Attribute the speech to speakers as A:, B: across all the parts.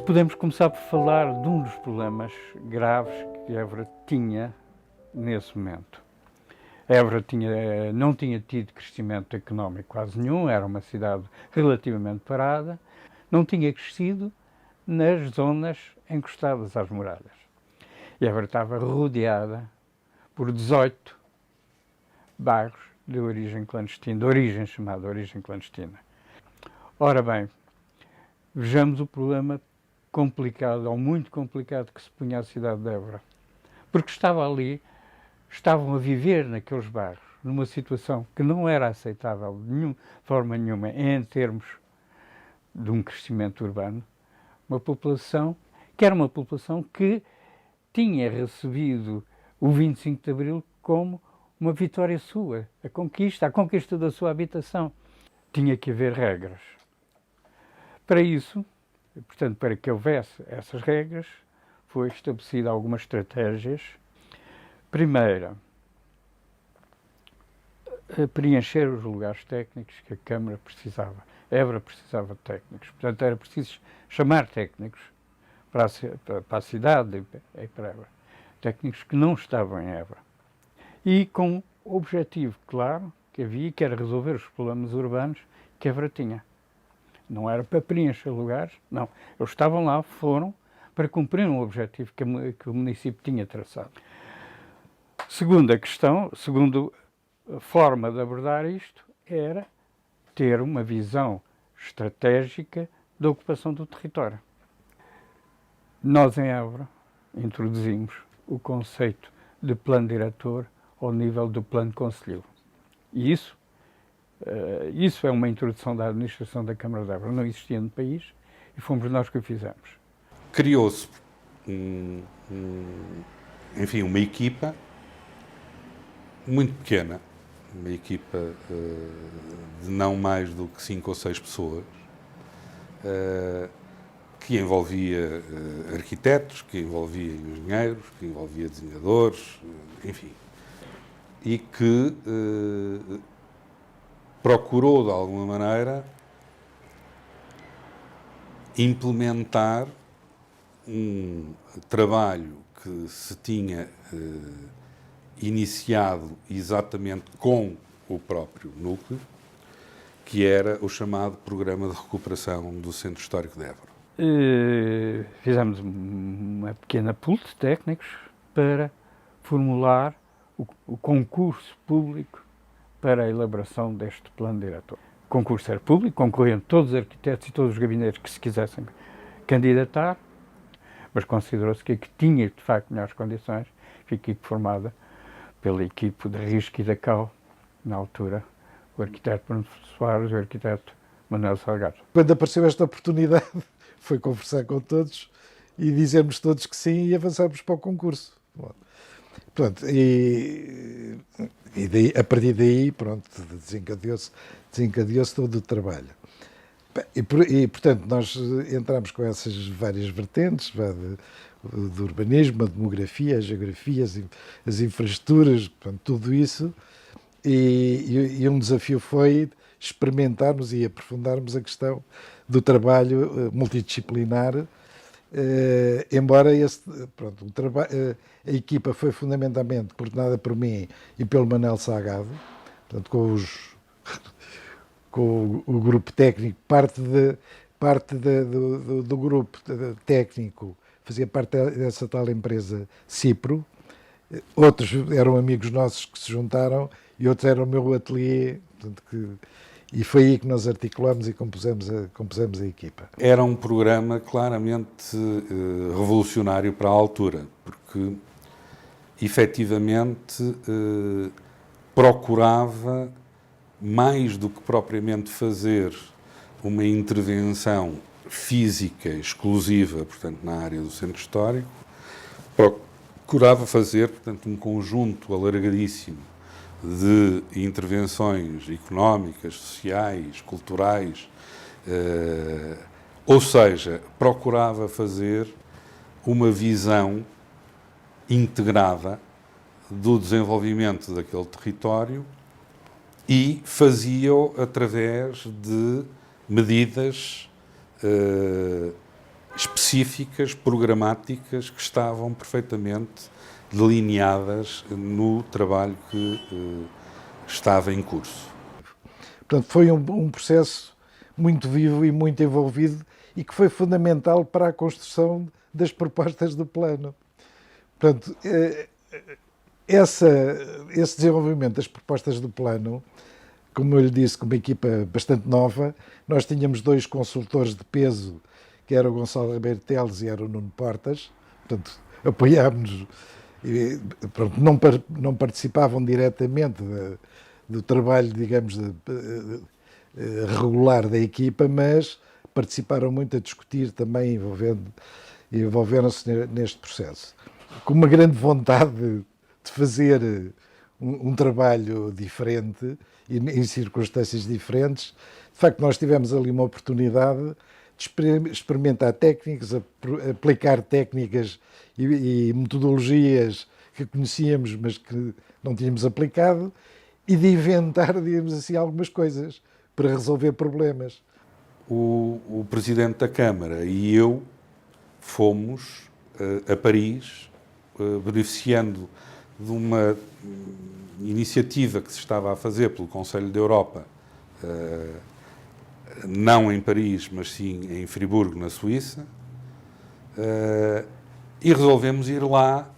A: Podemos começar por falar de um dos problemas graves que Évora tinha nesse momento. Évora não tinha tido crescimento económico quase nenhum, era uma cidade relativamente parada, não tinha crescido nas zonas encostadas às muralhas. E Évora estava rodeada por 18 bairros de origem clandestina, chamada origem clandestina. Ora bem, vejamos o problema complicado, ou muito complicado, que se punha a cidade de Évora. Porque estavam a viver naqueles bairros, numa situação que não era aceitável de forma nenhuma em termos de um crescimento urbano, uma população que tinha recebido o 25 de Abril como uma vitória sua, a conquista da sua habitação. Tinha que haver regras. Para isso, portanto, para que houvesse essas regras, foi estabelecida algumas estratégias. Primeira, preencher os lugares técnicos que a Câmara precisava. Évora precisava de técnicos. Portanto, era preciso chamar técnicos para a cidade e para Évora. Técnicos que não estavam em Évora. E com o objetivo claro que havia, que era resolver os problemas urbanos que Évora tinha. Não era para preencher lugares, não. Eles estavam lá, foram para cumprir um objetivo que o município tinha traçado. Segunda questão, segunda forma de abordar isto, era ter uma visão estratégica da ocupação do território. Nós, em Évora, introduzimos o conceito de plano diretor ao nível do plano concelhio. E isso é uma introdução da administração da Câmara de Évora. Não existia no país e fomos nós que o fizemos.
B: Criou-se, enfim, uma equipa muito pequena, uma equipa de não mais do que 5 ou 6 pessoas, que envolvia arquitetos, que envolvia engenheiros, que envolvia desenhadores, enfim, e que procurou, de alguma maneira, implementar um trabalho que se tinha iniciado exatamente com o próprio núcleo, que era o chamado Programa de Recuperação do Centro Histórico de Évora.
A: Fizemos uma pequena pool de técnicos para formular o concurso público para a elaboração deste plano diretor. O concurso era público, concorriam todos os arquitetos e todos os gabinetes que se quisessem candidatar, mas considerou-se que a que tinha, de facto, melhores condições, foi a equipe formada pela equipe de Risco e da CAU, na altura, o arquiteto Bruno Soares e o arquiteto Manuel Salgado.
C: Quando apareceu esta oportunidade, foi conversar com todos e dizemos todos que sim e avançámos para o concurso. Portanto, e daí, a partir daí, pronto, desencadeou-se todo o trabalho. E, portanto, nós entramos com essas várias vertentes, do urbanismo, a demografia, a geografia, as infraestruturas, portanto, tudo isso, e um desafio foi experimentarmos e aprofundarmos a questão do trabalho multidisciplinar, embora a equipa foi fundamentalmente coordenada por mim e pelo Manuel Salgado, portanto, com o grupo técnico, parte do grupo técnico fazia parte dessa tal empresa Cipro, outros eram amigos nossos que se juntaram e outros eram o meu ateliê, portanto, e foi aí que nós articulamos e compusemos a equipa.
B: Era um programa claramente revolucionário para a altura, porque efetivamente procurava, mais do que propriamente fazer uma intervenção física exclusiva, portanto, na área do centro histórico, procurava fazer, portanto, um conjunto alargadíssimo de intervenções económicas, sociais, culturais, ou seja, procurava fazer uma visão integrada do desenvolvimento daquele território e fazia-o através de medidas específicas, programáticas, que estavam perfeitamente delineadas no trabalho que estava em curso.
C: Portanto, foi um processo muito vivo e muito envolvido e que foi fundamental para a construção das propostas do plano. Portanto, esse desenvolvimento das propostas do plano, como eu lhe disse, com uma equipa bastante nova, nós tínhamos 2 consultores de peso, que era o Gonçalo Ribeiro Teles e era o Nuno Portas, portanto, apoiámos-nos, não participavam diretamente do trabalho, digamos, regular da equipa, mas participaram muito a discutir também, envolveram-se neste processo. Com uma grande vontade de fazer um trabalho diferente e em circunstâncias diferentes. De facto, nós tivemos ali uma oportunidade de experimentar técnicas, aplicar técnicas e metodologias que conhecíamos, mas que não tínhamos aplicado, e de inventar, digamos assim, algumas coisas para resolver problemas.
B: O Presidente da Câmara e eu fomos a Paris, beneficiando de uma iniciativa que se estava a fazer pelo Conselho da Europa, não em Paris, mas sim em Friburgo, na Suíça, e resolvemos ir lá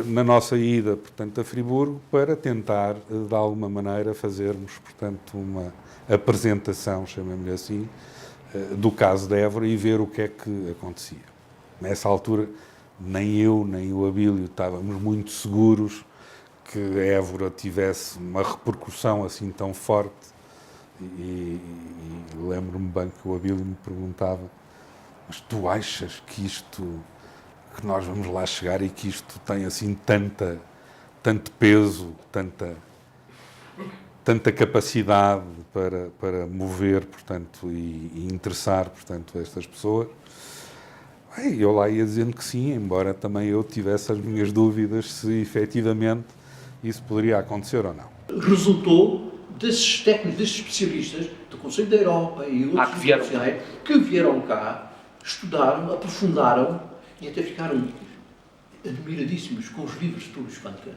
B: na nossa ida, portanto, a Friburgo, para tentar, de alguma maneira, fazermos, portanto, uma apresentação, chamemos-lhe assim, do caso de Évora e ver o que é que acontecia. Nessa altura, nem eu, nem o Abílio estávamos muito seguros que Évora tivesse uma repercussão assim tão forte e lembro-me bem que o Abílio me perguntava: mas tu achas que nós vamos lá chegar e que isto tem assim tanto peso, tanta capacidade para mover, portanto, e interessar, portanto, estas pessoas? Eu lá ia dizendo que sim, embora também eu tivesse as minhas dúvidas se efetivamente isso poderia acontecer ou não.
D: Resultou desses técnicos, desses especialistas do Conselho da Europa e outros profissionais que vieram cá, estudaram, aprofundaram e até ficaram admiradíssimos com os livros de Túlio Espanca.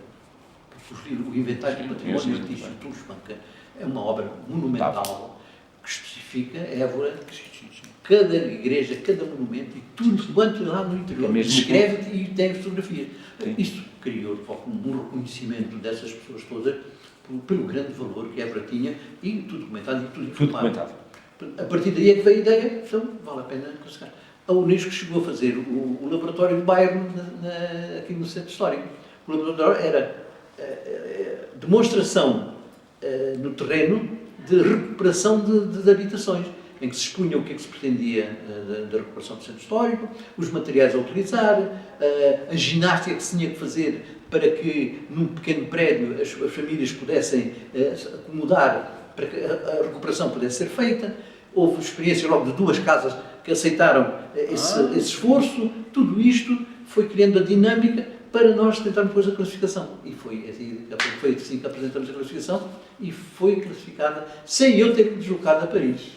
D: O Inventário do Património Artístico de Túlio Espanca é uma obra monumental que especifica Évora, cada igreja, cada monumento e tudo quanto lá no interior. Descreve e tem fotografias. Isto criou um reconhecimento dessas pessoas todas pelo grande valor que Évora tinha e tudo documentado e tudo informado. A partir daí é que veio a ideia, então vale a pena conseguir. A Unesco chegou a fazer o laboratório de bairro aqui no centro histórico. O laboratório era demonstração no terreno de recuperação de habitações, em que se expunha o que é que se pretendia da recuperação do centro histórico, os materiais a utilizar, a ginástica que se tinha que fazer para que num pequeno prédio as famílias pudessem acomodar para que a recuperação pudesse ser feita. Houve experiência logo de 2 casas que aceitaram esse esforço. Tudo isto foi criando a dinâmica para nós tentarmos depois a classificação. E foi assim que apresentamos a classificação e foi classificada sem eu ter me deslocado a Paris.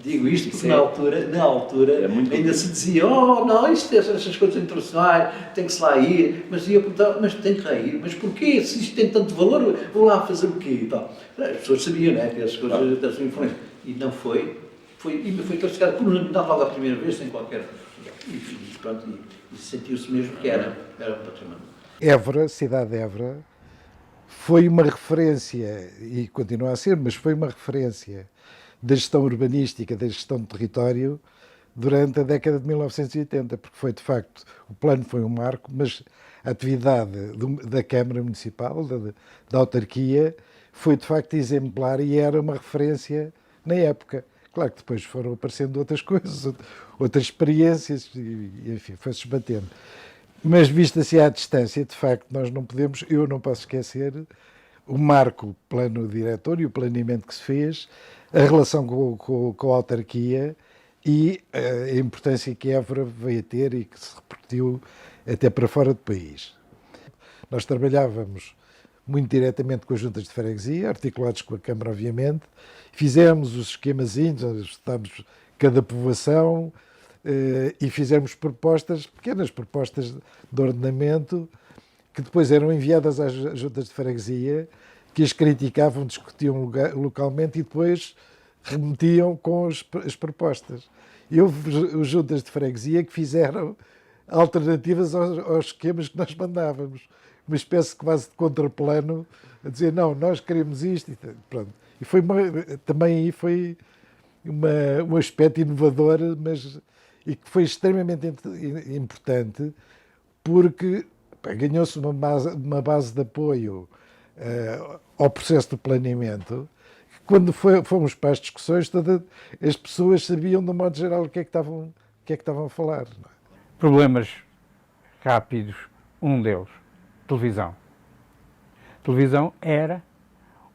D: Digo isto porque na altura ainda se dizia: oh não, essas coisas internacionais, tem que se lá ir, mas ia perguntar: mas tem que lá ir, mas porquê? Se isto tem tanto valor, vou lá fazer o quê? E tal. As pessoas sabiam, né, que as coisas da sua influência. E não foi classificado por unanimidade logo a primeira vez, sem qualquer. E sentiu-se mesmo que era um património.
C: Évora, cidade de Évora, foi uma referência, e continua a ser, mas foi uma referência da gestão urbanística, da gestão do território, durante a década de 1980, porque foi, de facto, o plano foi um marco, mas a atividade da Câmara Municipal, da autarquia, foi, de facto, exemplar e era uma referência na época. Claro que depois foram aparecendo outras coisas, outras experiências, e enfim, foi-se batendo. Mas, visto assim à distância, de facto, eu não posso esquecer o marco, plano diretor e o planeamento que se fez, a relação com a autarquia e a importância que Évora veio a ter e que se repercutiu até para fora do país. Nós trabalhávamos muito diretamente com as juntas de freguesia, articulados com a Câmara, obviamente. Fizemos os esquemazinhos, estudámos cada povoação, e fizemos propostas, pequenas propostas de ordenamento, que depois eram enviadas às juntas de freguesia, que as criticavam, discutiam localmente e depois remetiam com as propostas. E houve os juntas de freguesia que fizeram alternativas aos esquemas que nós mandávamos. Uma espécie quase de contraplano, a dizer, não, nós queremos isto. E pronto. E também aí foi um aspecto inovador, mas e que foi extremamente importante, porque ganhou-se uma base de apoio ao processo de planeamento. Quando fomos para as discussões, todas as pessoas sabiam, de um modo geral, o que é que estavam a falar.
A: Problemas rápidos, um deles, televisão. Televisão era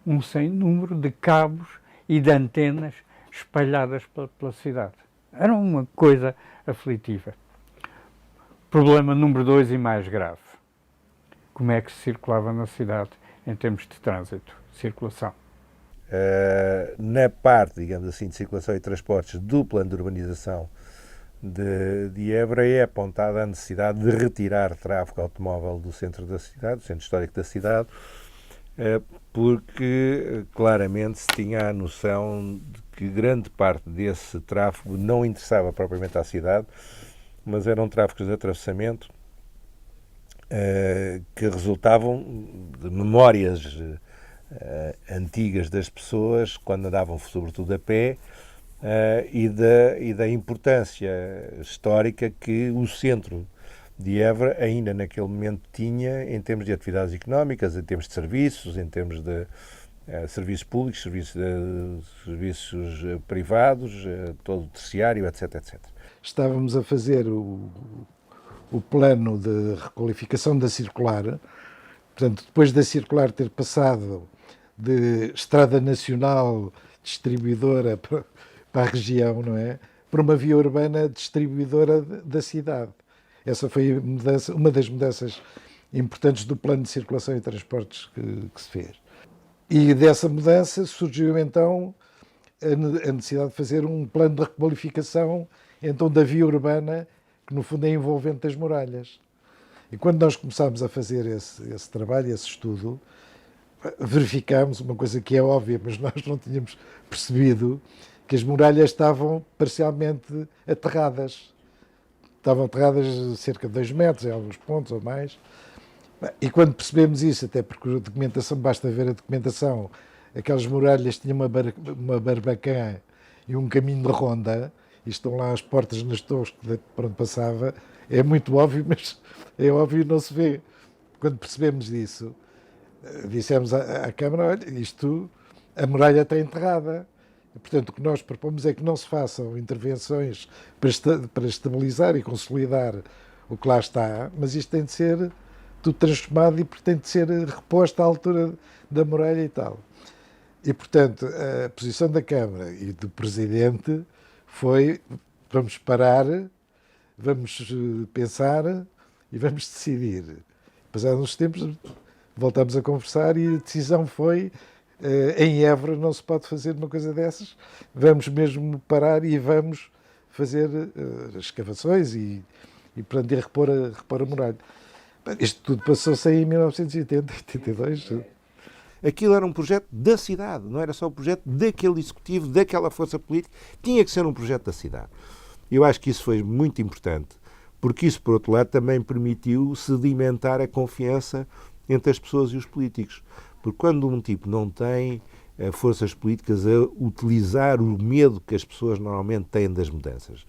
A: um sem número de cabos e de antenas espalhadas pela cidade. Era uma coisa aflitiva. Problema número 2 e mais grave. Como é que se circulava na cidade em termos de trânsito, circulação?
E: Na parte, digamos assim, de circulação e transportes do plano de urbanização de Évora é apontada a necessidade de retirar tráfego automóvel do centro da cidade, do centro histórico da cidade, porque claramente se tinha a noção de que grande parte desse tráfego não interessava propriamente à cidade, mas eram tráfegos de atravessamento que resultavam de memórias antigas das pessoas, quando andavam sobretudo a pé, e da importância histórica que o centro de Évora ainda naquele momento tinha em termos de atividades económicas, em termos de serviços, em termos de serviços públicos, serviços privados, todo o terciário, etc, etc.
C: Estávamos a fazer o plano de requalificação da circular, portanto, depois da circular ter passado de estrada nacional distribuidora para a região, não é? Para uma via urbana distribuidora da cidade. Essa foi uma das mudanças importantes do plano de circulação e transportes que se fez. E dessa mudança surgiu então a necessidade de fazer um plano de requalificação então da via urbana, que no fundo é envolvente das muralhas. E quando nós começámos a fazer esse trabalho, esse estudo, verificámos uma coisa que é óbvia, mas nós não tínhamos percebido, que as muralhas estavam parcialmente aterradas. Estavam aterradas a cerca de 2 metros, em alguns pontos ou mais. E quando percebemos isso, até porque a documentação, basta ver a documentação, aquelas muralhas tinham uma barbacã e um caminho de ronda, e estão lá as portas nas torres por onde passava, é muito óbvio, mas é óbvio e não se vê. Quando percebemos disso, dissemos à Câmara, olha, a muralha está enterrada. Portanto, o que nós propomos é que não se façam intervenções para estabilizar e consolidar o que lá está, mas isto tem de ser tudo transformado e tem de ser reposto à altura da muralha e tal. E, portanto, a posição da Câmara e do Presidente foi: vamos parar, vamos pensar e vamos decidir. Passados uns tempos, voltámos a conversar e a decisão foi: em Évora não se pode fazer uma coisa dessas, vamos mesmo parar e vamos fazer escavações e portanto, repor a muralha. Isto tudo passou-se em 1980, 82.
E: Aquilo era um projeto da cidade, não era só um projeto daquele executivo, daquela força política, tinha que ser um projeto da cidade. Eu acho que isso foi muito importante, porque isso, por outro lado, também permitiu sedimentar a confiança entre as pessoas e os políticos. Porque quando um tipo não tem forças políticas a utilizar o medo que as pessoas normalmente têm das mudanças,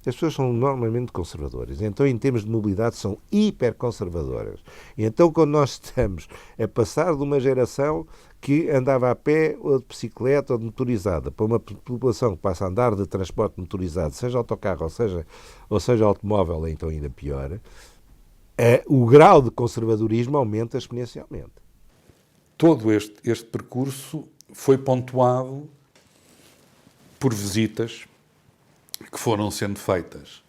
E: as pessoas são normalmente conservadoras, então em termos de mobilidade são hiperconservadoras. E então quando nós estamos a passar de uma geração que andava a pé ou de bicicleta ou de motorizada para uma população que passa a andar de transporte motorizado, seja autocarro ou seja automóvel, então ainda pior, o grau de conservadorismo aumenta exponencialmente.
B: Todo este percurso foi pontuado por visitas que foram sendo feitas,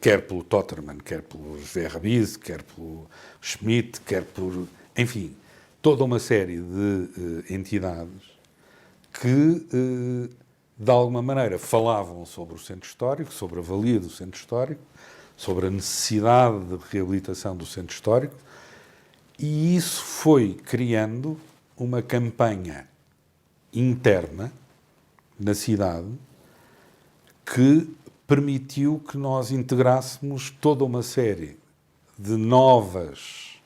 B: quer pelo Totterman, quer pelo José Rabiz, quer pelo Schmidt, quer por, enfim, toda uma série de entidades que de alguma maneira, falavam sobre o centro histórico, sobre a valia do centro histórico, sobre a necessidade de reabilitação do centro histórico, e isso foi criando uma campanha interna na cidade que permitiu que nós integrássemos toda uma série de novas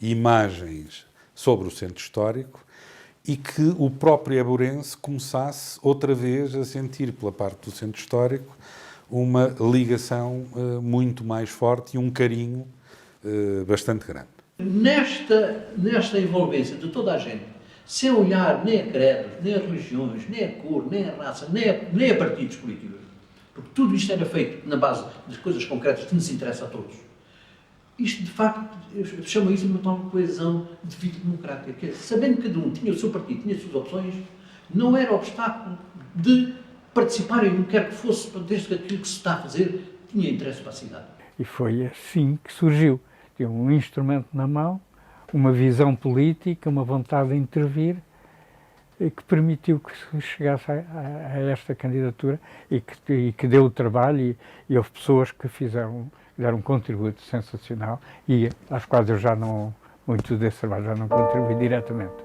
B: imagens sobre o centro histórico e que o próprio Éborense começasse outra vez a sentir, pela parte do centro histórico, uma ligação muito mais forte e um carinho bastante grande.
D: Nesta envolvência de toda a gente, sem olhar nem a credos, nem a religiões, nem a cor, nem a raça, nem a partidos políticos, porque tudo isto era feito na base de coisas concretas que nos interessam a todos. Isto, de facto, eu chamo isso de uma tal coesão de vida democrática, que é, sabendo que cada um tinha o seu partido, tinha as suas opções, não era obstáculo de participarem no que quer que fosse, desde que aquilo que se está a fazer tinha interesse para a cidade.
A: E foi assim que surgiu. Tinha um instrumento na mão, uma visão política, uma vontade de intervir, e que permitiu que se chegasse a esta candidatura e que deu o trabalho, e houve pessoas que deram um contributo sensacional e às quais eu já não, muito desse trabalho já não contribuí diretamente.